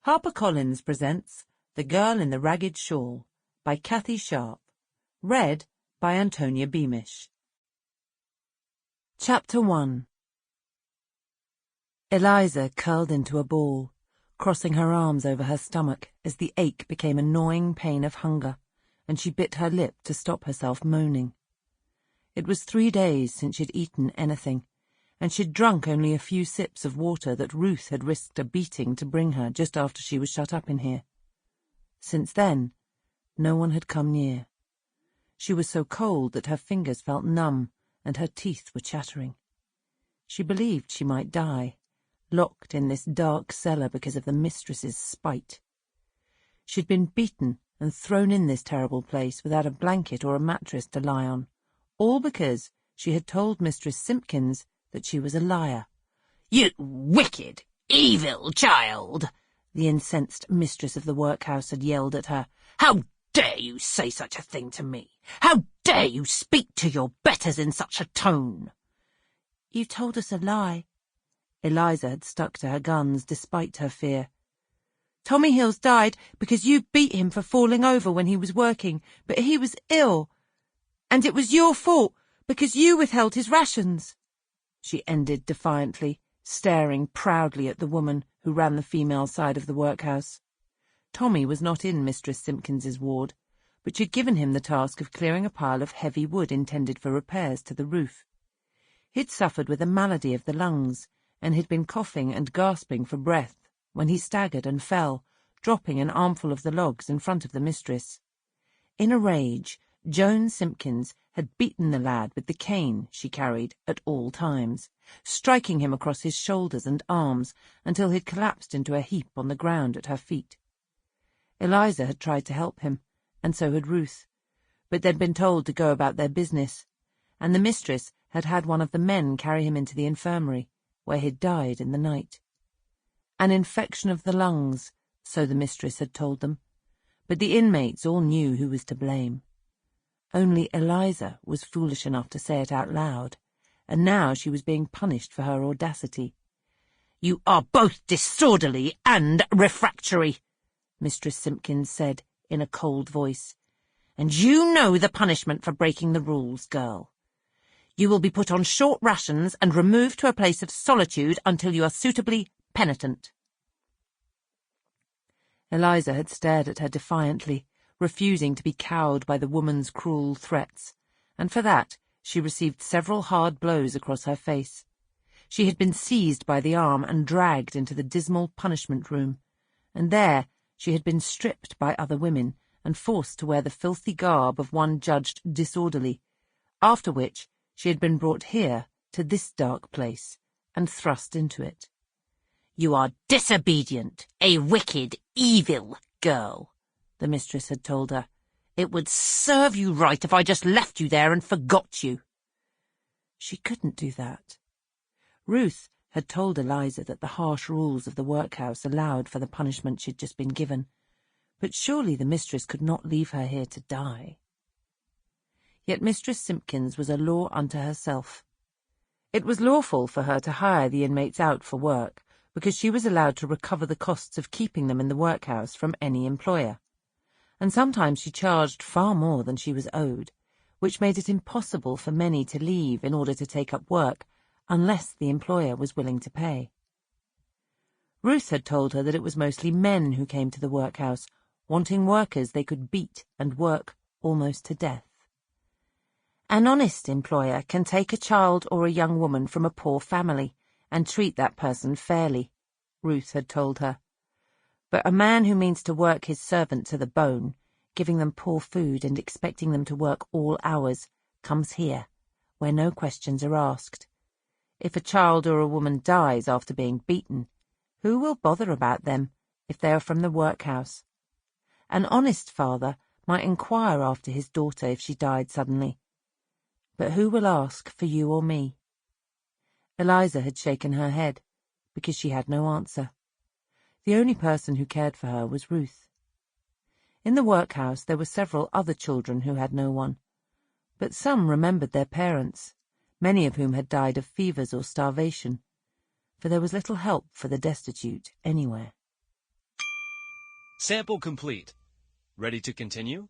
HarperCollins presents The Girl in the Ragged Shawl by Cathy Sharp. Read by Antonia Beamish. Chapter 1. Eliza curled into a ball, crossing her arms over her stomach as the ache became a gnawing pain of hunger, and she bit her lip to stop herself moaning. It was 3 days since she'd eaten anything, and she'd drunk only a few sips of water that Ruth had risked a beating to bring her just after she was shut up in here. Since then, no one had come near. She was so cold that her fingers felt numb and her teeth were chattering. She believed she might die, locked in this dark cellar because of the mistress's spite. She'd been beaten and thrown in this terrible place without a blanket or a mattress to lie on, all because she had told Mistress Simpkins that she was a liar. "You wicked, evil child!" the incensed mistress of the workhouse had yelled at her. "How dare you say such a thing to me? How dare you speak to your betters in such a tone?" "You told us a lie." Eliza had stuck to her guns despite her fear. "Tommy Hills died because you beat him for falling over when he was working, but he was ill. And it was your fault because you withheld his rations," she ended defiantly, staring proudly at the woman who ran the female side of the workhouse. Tommy was not in Mistress Simpkins's ward, but she'd given him the task of clearing a pile of heavy wood intended for repairs to the roof. He'd suffered with a malady of the lungs, and had been coughing and gasping for breath when he staggered and fell, dropping an armful of the logs in front of the mistress. In a rage, Joan Simpkins had beaten the lad with the cane she carried at all times, striking him across his shoulders and arms until he'd collapsed into a heap on the ground at her feet. Eliza had tried to help him, and so had Ruth, but they'd been told to go about their business, and the mistress had had one of the men carry him into the infirmary, where he'd died in the night. An infection of the lungs, so the mistress had told them, but the inmates all knew who was to blame. Only Eliza was foolish enough to say it out loud, and now she was being punished for her audacity. "You are both disorderly and refractory," Mistress Simpkins said in a cold voice, "and you know the punishment for breaking the rules, girl. You will be put on short rations and removed to a place of solitude until you are suitably penitent." Eliza had stared at her defiantly, refusing to be cowed by the woman's cruel threats, and for that she received several hard blows across her face. She had been seized by the arm and dragged into the dismal punishment room, and there she had been stripped by other women and forced to wear the filthy garb of one judged disorderly, after which she had been brought here to this dark place and thrust into it. "You are disobedient, a wicked, evil girl," the mistress had told her. "It would serve you right if I just left you there and forgot you." She couldn't do that. Ruth had told Eliza that the harsh rules of the workhouse allowed for the punishment she'd just been given, but surely the mistress could not leave her here to die. Yet Mistress Simpkins was a law unto herself. It was lawful for her to hire the inmates out for work, because she was allowed to recover the costs of keeping them in the workhouse from any employer, and sometimes she charged far more than she was owed, which made it impossible for many to leave in order to take up work unless the employer was willing to pay. Ruth had told her that it was mostly men who came to the workhouse, wanting workers they could beat and work almost to death. "An honest employer can take a child or a young woman from a poor family and treat that person fairly," Ruth had told her. "But a man who means to work his servant to the bone, giving them poor food and expecting them to work all hours, comes here, where no questions are asked. If a child or a woman dies after being beaten, who will bother about them if they are from the workhouse? An honest father might inquire after his daughter if she died suddenly, but who will ask for you or me?" Eliza had shaken her head, because she had no answer. The only person who cared for her was Ruth. In the workhouse there were several other children who had no one, but some remembered their parents, many of whom had died of fevers or starvation, for there was little help for the destitute anywhere. Sample complete. Ready to continue?